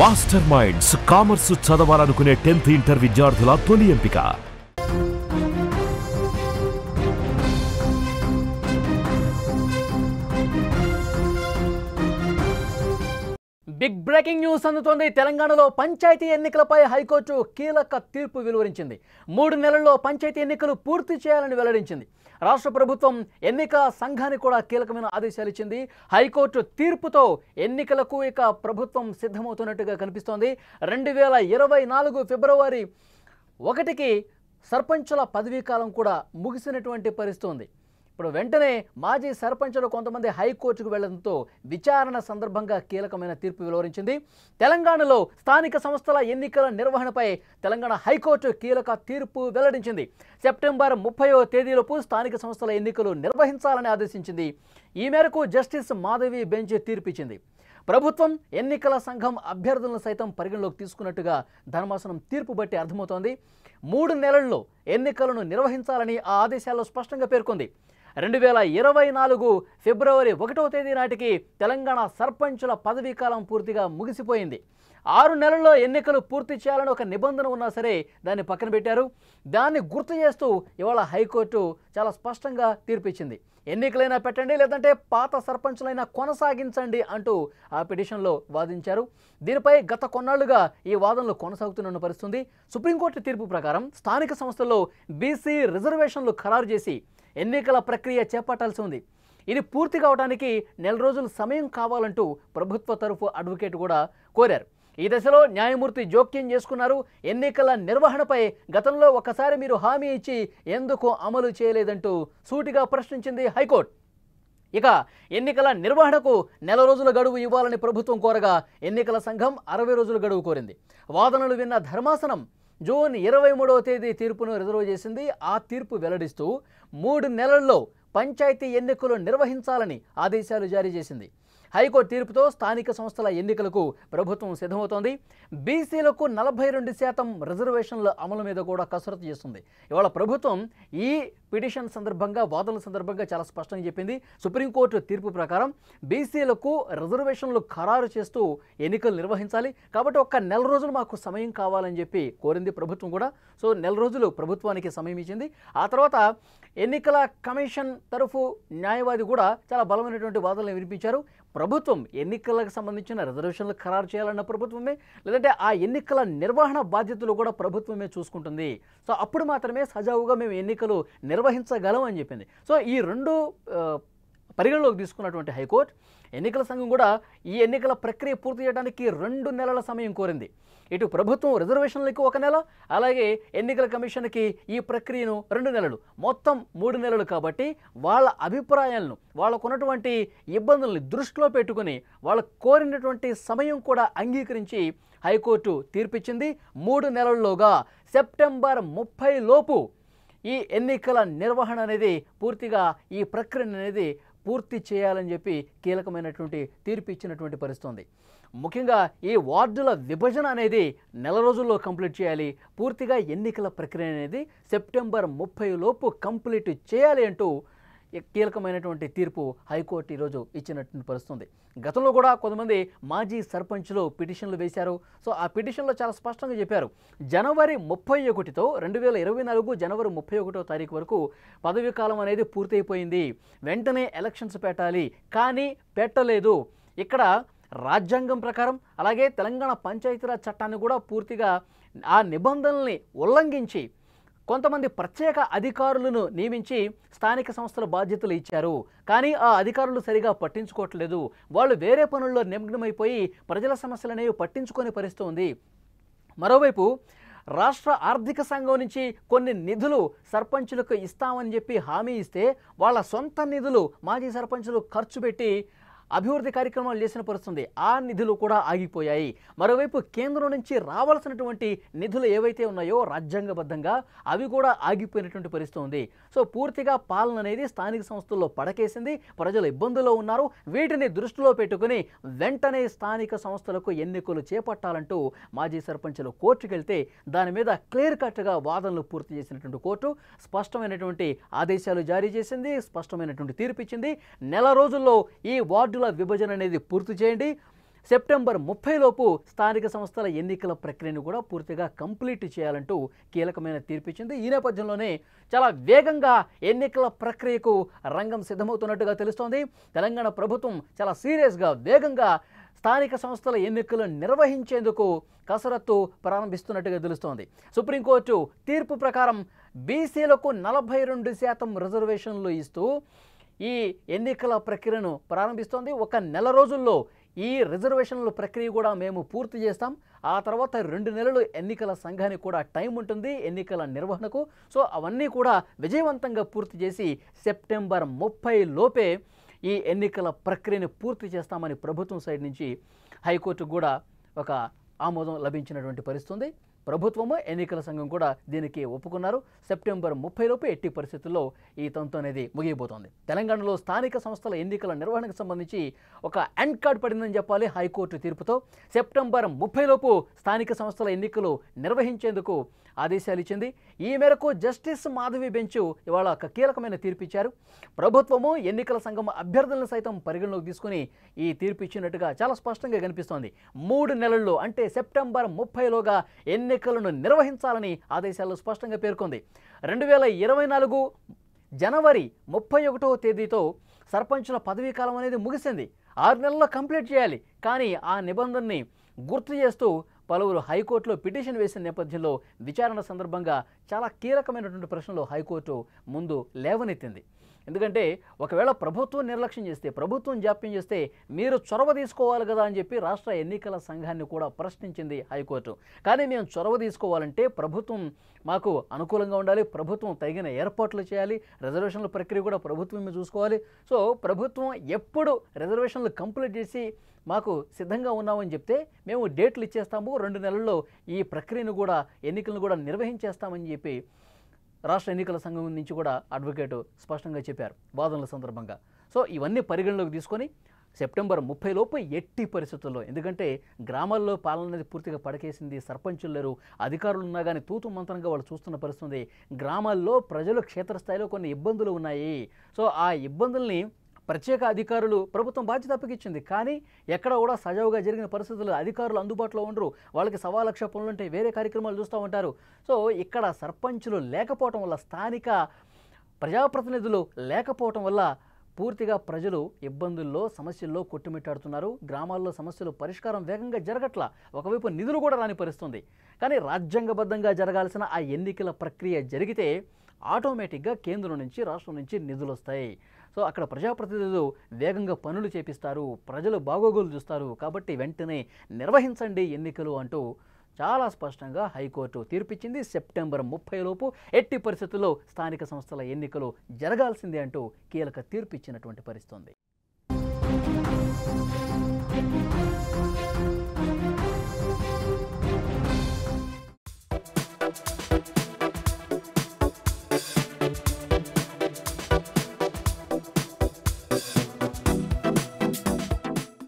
Master minds commerce చదవాలనుకునే 10th inter విద్యార్థుల తొలి ఎంపిక. బిగ్ బ్రేకింగ్ న్యూస్ అందుతోంది. తెలంగాణలో పంచాయతీ ఎన్నికలపై హైకోర్టు కీలక తీర్పు వెలువరించింది. 3 నెలల్లో పంచాయతీ ఎన్నికలు పూర్తి చేయాలని వెల్లడించింది. రాష్ట్ర ప్రభుత్వం ఎన్నికల సంఘానికి కూడా కీలకమైన ఆదేశాలు ఇచ్చింది. హైకోర్టు తీర్పుతో ఎన్నికలకు ఇక ప్రభుత్వం సిద్ధమవుతున్నట్టుగా కనిపిస్తోంది. 2024 ఫిబ్రవరి 1కి సర్పంచుల పదవీకాలం కూడా ముగిసినటువంటి పరిస్థితి ఉంది. ఇప్పుడు వెంటనే మాజీ సర్పంచులు కొంతమంది హైకోర్టుకు వెళ్లడంతో విచారణ సందర్భంగా కీలకమైన తీర్పు వెలువరించింది. తెలంగాణలో స్థానిక సంస్థల ఎన్నికల నిర్వహణపై తెలంగాణ హైకోర్టు కీలక తీర్పు వెల్లడించింది. సెప్టెంబర్ 30వ తేదీలోపు స్థానిక సంస్థల ఎన్నికలు నిర్వహించాలని ఆదేశించింది. ఈ మేరకు జస్టిస్ మాధవి బెంచ్ తీర్పిచ్చింది. ప్రభుత్వం ఎన్నికల సంఘం అభ్యర్థులను సైతం పరిగణలోకి తీసుకున్నట్టుగా ధర్మాసనం తీర్పు బట్టి అర్థమవుతోంది. 3 నెలల్లో ఎన్నికలను నిర్వహించాలని ఆ ఆదేశాల్లో స్పష్టంగా పేర్కొంది. 2024 ఫిబ్రవరి 1వ తేదీ నాటికి తెలంగాణ సర్పంచుల పదవీకాలం పూర్తిగా ముగిసిపోయింది. 6 నెలల్లో ఎన్నికలు పూర్తి చేయాలని ఒక నిబంధన ఉన్నా సరే దాన్ని పక్కన పెట్టారు. దాన్ని గుర్తు చేస్తూ ఇవాళ హైకోర్టు చాలా స్పష్టంగా తీర్పిచ్చింది. ఎన్నికలైనా పెట్టండి, లేదంటే పాత సర్పంచులైనా కొనసాగించండి అంటూ ఆ పిటిషన్లో వాదించారు. దీనిపై గత కొన్నాళ్లుగా ఈ వాదనలు కొనసాగుతున్న పరిస్థితుంది. సుప్రీంకోర్టు తీర్పు ప్రకారం స్థానిక సంస్థల్లో బీసీ రిజర్వేషన్లు ఖరారు చేసి ఎన్నికల ప్రక్రియ చేపట్టాల్సి ఉంది. ఇది పూర్తి కావడానికి 1 నెల రోజులు సమయం కావాలంటూ ప్రభుత్వ తరఫు అడ్వకేట్ కూడా కోరారు. ఈ దశలో న్యాయమూర్తి జోక్యం చేసుకున్నారు. ఎన్నికల నిర్వహణపై గతంలో ఒకసారి మీరు హామీ ఇచ్చి ఎందుకు అమలు చేయలేదంటూ సూటిగా ప్రశ్నించింది హైకోర్టు. ఇక ఎన్నికల నిర్వహణకు 1 నెల రోజుల గడువు ఇవ్వాలని ప్రభుత్వం కోరగా ఎన్నికల సంఘం 60 రోజుల గడువు కోరింది. వాదనలు విన్న ధర్మాసనం జూన్ 23వ తేదీ తీర్పును రిజర్వ్ చేసింది. ఆ తీర్పు వెల్లడిస్తూ 3 నెలల్లో పంచాయతీ ఎన్నికలు నిర్వహించాలని ఆదేశాలు జారీ చేసింది. హైకోర్టు తీర్పుతో స్థానిక సంస్థల ఎన్నికలకు ప్రభుత్వం సిద్ధమవుతోంది. బీసీలకు 42% రిజర్వేషన్ల అమలు మీద కూడా కసరత్తు చేస్తుంది. ఇవాళ ప్రభుత్వం ఈ పిటిషన్ సందర్భంగా వాదనల సందర్భంగా చాలా స్పష్టంగా చెప్పింది. సుప్రీంకోర్టు తీర్పు ప్రకారం బీసీలకు రిజర్వేషన్లు ఖరారు చేస్తూ ఎన్నికలు నిర్వహించాలి, కాబట్టి 1 నెల రోజులు మాకు సమయం కావాలని చెప్పి కోరింది ప్రభుత్వం కూడా. సో 1 నెల రోజులు ప్రభుత్వానికి సమయం ఇచ్చింది. ఆ తర్వాత ఎన్నికల కమిషన్ తరఫు న్యాయవాది కూడా చాలా బలమైనటువంటి వాదనలు వినిపించారు. ప్రభుత్వం ఎన్నికలకు సంబంధించిన రిజర్వేషన్లు ఖరారు చేయాలన్న ప్రభుత్వమే, లేదంటే ఆ ఎన్నికల నిర్వహణ బాధ్యతలు కూడా ప్రభుత్వమే చూసుకుంటుంది. సో అప్పుడు మాత్రమే సజావుగా మేము ఎన్నికలు నిర్వహించగలం అని చెప్పింది. సో ఈ 2 పరిగణలోకి తీసుకున్నటువంటి హైకోర్టు ఎన్నికల సంఘం కూడా ఈ ఎన్నికల ప్రక్రియ పూర్తి చేయడానికి 2 నెలల సమయం కోరింది. ఇటు ప్రభుత్వం రిజర్వేషన్లకు 1 నెల, అలాగే ఎన్నికల కమిషన్కి ఈ ప్రక్రియను 2 నెలలు, మొత్తం 3 నెలలు. కాబట్టి వాళ్ళ అభిప్రాయాలను, వాళ్ళకున్నటువంటి ఇబ్బందుల్ని దృష్టిలో పెట్టుకుని వాళ్ళకు కోరినటువంటి సమయం కూడా అంగీకరించి హైకోర్టు తీర్పిచ్చింది. 3 నెలల్లోగా సెప్టెంబర్ 30 లోపు ఈ ఎన్నికల నిర్వహణ అనేది పూర్తిగా ఈ ప్రక్రియ అనేది పూర్తి చేయాలని చెప్పి కీలకమైనటువంటి తీర్పు ఇచ్చినటువంటి పరిస్థితి ఉంది. ముఖ్యంగా ఈ వార్డుల విభజన అనేది 1 నెల రోజుల్లో కంప్లీట్ చేయాలి, పూర్తిగా ఎన్నికల ప్రక్రియ అనేది సెప్టెంబర్ 30 లోపు కంప్లీట్ చేయాలి అంటూ కీలకమైనటువంటి తీర్పు హైకోర్టు ఈరోజు ఇచ్చినటువంటి పరిస్థితుంది. గతంలో కూడా కొంతమంది మాజీ సర్పంచులు పిటిషన్లు వేశారు. సో ఆ పిటిషన్లో చాలా స్పష్టంగా చెప్పారు, జనవరి 31తో 2024 జనవరి 31వ తారీఖు వరకు పదవీ కాలం అనేది పూర్తయిపోయింది, వెంటనే ఎలక్షన్స్ పెట్టాలి, కానీ పెట్టలేదు. ఇక్కడ రాజ్యాంగం ప్రకారం అలాగే తెలంగాణ పంచాయతీరాజ్ చట్టాన్ని కూడా పూర్తిగా ఆ నిబంధనల్ని ఉల్లంఘించి కొంతమంది ప్రత్యేక అధికారులను నియమించి స్థానిక సంస్థల బాధ్యతలు ఇచ్చారు. కానీ ఆ అధికారులు సరిగా పట్టించుకోవట్లేదు. వాళ్ళు వేరే పనుల్లో నిమగ్నమైపోయి ప్రజల సమస్యలు అనేవి పట్టించుకునే పరిస్థితి ఉంది. మరోవైపు రాష్ట్ర ఆర్థిక సంఘం నుంచి కొన్ని నిధులు సర్పంచులకు ఇస్తామని చెప్పి హామీ ఇస్తే వాళ్ళ సొంత నిధులు మాజీ సర్పంచులు ఖర్చు పెట్టి అభివృద్ధి కార్యక్రమాలు చేసిన పరిస్థితుంది. ఆ నిధులు కూడా ఆగిపోయాయి. మరోవైపు కేంద్రం నుంచి రావాల్సినటువంటి నిధులు ఏవైతే ఉన్నాయో రాజ్యాంగబద్ధంగా అవి కూడా ఆగిపోయినటువంటి పరిస్థితి ఉంది. సో పూర్తిగా పాలన అనేది స్థానిక సంస్థల్లో పడకేసింది, ప్రజలు ఇబ్బందుల్లో ఉన్నారు. వీటిని దృష్టిలో పెట్టుకుని వెంటనే స్థానిక సంస్థలకు ఎన్నికలు చేపట్టాలంటూ మాజీ సర్పంచులు కోర్టుకు వెళ్తే దాని మీద క్లియర్ కట్గా వాదనలు పూర్తి చేసినటువంటి కోర్టు స్పష్టమైనటువంటి ఆదేశాలు జారీ చేసింది, స్పష్టమైనటువంటి తీర్పు ఇచ్చింది. 1 నెల రోజుల్లో ఈ వార్డుల విభజన అనేది పూర్తి చేయండి, సెప్టెంబర్ 30 లోపు స్థానిక సంస్థల ఎన్నికల ప్రక్రియను కూడా పూర్తిగా కంప్లీట్ చేయాలంటూ కీలకమైన తీర్పిచ్చింది. ఈ నేపథ్యంలోనే చాలా వేగంగా ఎన్నికల ప్రక్రియకు రంగం సిద్ధమవుతున్నట్టుగా తెలుస్తోంది. తెలంగాణ ప్రభుత్వం చాలా సీరియస్గా వేగంగా స్థానిక సంస్థల ఎన్నికలు నిర్వహించేందుకు కసరత్తు ప్రారంభిస్తున్నట్టుగా తెలుస్తోంది. సుప్రీంకోర్టు తీర్పు ప్రకారం బీసీలకు 42% రిజర్వేషన్లు ఇస్తూ ఈ ఎన్నికల ప్రక్రియను ప్రారంభిస్తోంది. ఒక నెల రోజుల్లో ఈ రిజర్వేషన్ల ప్రక్రియ కూడా మేము పూర్తి చేస్తాం. ఆ తర్వాత 2 నెలలు ఎన్నికల సంఘానికి కూడా టైం ఉంటుంది ఎన్నికల నిర్వహణకు. సో అవన్నీ కూడా విజయవంతంగా పూర్తి చేసి సెప్టెంబర్ 30 లోపే ఈ ఎన్నికల ప్రక్రియను పూర్తి చేస్తామని ప్రభుత్వం సైడ్ నుంచి హైకోర్టుకు కూడా ఒక ఆమోదం లభించినటువంటి పరిస్థితి. ప్రభుత్వము ఎన్నికల సంఘం కూడా దీనికి ఒప్పుకున్నారు. సెప్టెంబర్ 30 లోపు ఎట్టి పరిస్థితుల్లో ఈ తంతు అనేది ముగియబోతోంది. తెలంగాణలో స్థానిక సంస్థల ఎన్నికల నిర్వహణకు సంబంధించి ఒక ఎండ్ కార్డ్ పడిందని చెప్పాలి హైకోర్టు తీర్పుతో. సెప్టెంబర్ 30 లోపు స్థానిక సంస్థల ఎన్నికలు నిర్వహించేందుకు ఆదేశాలు ఇచ్చింది. ఈ మేరకు జస్టిస్ మాధవి బెంచ్ ఇవాళ ఒక కీలకమైన తీర్పు ఇచ్చారు. ప్రభుత్వము ఎన్నికల సంఘం అభ్యర్థులను సైతం పరిగణలోకి తీసుకుని ఈ తీర్పు ఇచ్చినట్టుగా చాలా స్పష్టంగా కనిపిస్తోంది. 3 నెలల్లో అంటే సెప్టెంబర్ 30లోగా ఎన్నికలను నిర్వహించాలని ఆదేశాల్లో స్పష్టంగా పేర్కొంది. 2024 జనవరి 31వ తేదీతో సర్పంచుల పదవీ కాలం అనేది ముగిసింది. 6 నెలల్లో కంప్లీట్ చేయాలి. కానీ ఆ నిబంధనని గుర్తు చేస్తూ పలువురు హైకోర్టులో పిటిషన్ వేసిన నేపథ్యంలో విచారణ సందర్భంగా చాలా కీలకమైనటువంటి ప్రశ్నలు హైకోర్టు ముందు లేవనెత్తింది. ఎందుకంటే ఒకవేళ ప్రభుత్వం నిర్లక్ష్యం చేస్తే, ప్రభుత్వం జాప్యం చేస్తే మీరు చొరవ తీసుకోవాలి కదా అని చెప్పి రాష్ట్ర ఎన్నికల సంఘాన్ని కూడా ప్రశ్నించింది హైకోర్టు. కానీ మేము చొరవ తీసుకోవాలంటే ప్రభుత్వం మాకు అనుకూలంగా ఉండాలి, ప్రభుత్వం తగిన ఏర్పాట్లు చేయాలి, రిజర్వేషన్ల ప్రక్రియ కూడా ప్రభుత్వమే చూసుకోవాలి. సో ప్రభుత్వం ఎప్పుడు రిజర్వేషన్లు కంప్లీట్ చేసి మాకు సిద్ధంగా ఉన్నామని చెప్తే మేము డేట్లు ఇచ్చేస్తాము, 2 నెలల్లో ఈ ప్రక్రియను కూడా ఎన్నికలను కూడా నిర్వహించేస్తామని చెప్పి రాష్ట్ర ఎన్నికల సంఘం నుంచి కూడా అడ్వకేటు స్పష్టంగా చెప్పారు వాదనల సందర్భంగా. సో ఇవన్నీ పరిగణలోకి తీసుకొని సెప్టెంబర్ 30 లోపు ఎట్టి పరిస్థితుల్లో, ఎందుకంటే గ్రామాల్లో పాలన అనేది పూర్తిగా పడకేసింది, సర్పంచులు లేరు, అధికారులు ఉన్నా కానీ తూతు మంత్రంగా వాళ్ళు చూస్తున్న పరిస్థితుంది. గ్రామాల్లో ప్రజలు క్షేత్రస్థాయిలో కొన్ని ఇబ్బందులు ఉన్నాయి. సో ఆ ఇబ్బందుల్ని ప్రత్యేక అధికారులు ప్రభుత్వం బాధ్యత అప్పగించింది. కానీ ఎక్కడ కూడా సజావుగా జరిగిన పరిస్థితులు, అధికారులు అందుబాటులో ఉండరు, వాళ్ళకి 1,00,000 పనులుంటే వేరే కార్యక్రమాలు చూస్తూ ఉంటారు. సో ఇక్కడ సర్పంచులు లేకపోవటం వల్ల, స్థానిక ప్రజాప్రతినిధులు లేకపోవటం వల్ల పూర్తిగా ప్రజలు ఇబ్బందుల్లో, సమస్యల్లో కొట్టుమిట్టాడుతున్నారు. గ్రామాల్లో సమస్యలు పరిష్కారం వేగంగా జరగట్లా. ఒకవైపు నిధులు కూడా రాని పరిస్థితుంది. కానీ రాజ్యాంగబద్ధంగా జరగాల్సిన ఆ ఎన్నికల ప్రక్రియ జరిగితే ఆటోమేటిక్గా కేంద్రం నుంచి, రాష్ట్రం నుంచి నిధులు వస్తాయి. సో అక్కడ ప్రజాప్రతినిధులు వేగంగా పనులు చేపిస్తారు, ప్రజలు బాగోగులు చూస్తారు. కాబట్టి వెంటనే నిర్వహించండి ఎన్నికలు అంటూ చాలా స్పష్టంగా హైకోర్టు తీర్పిచ్చింది. సెప్టెంబర్ 30 లోపు ఎట్టి పరిస్థితుల్లో స్థానిక సంస్థల ఎన్నికలు జరగాల్సిందే అంటూ కీలక తీర్పిచ్చినటువంటి పరిస్థితి ఉంది.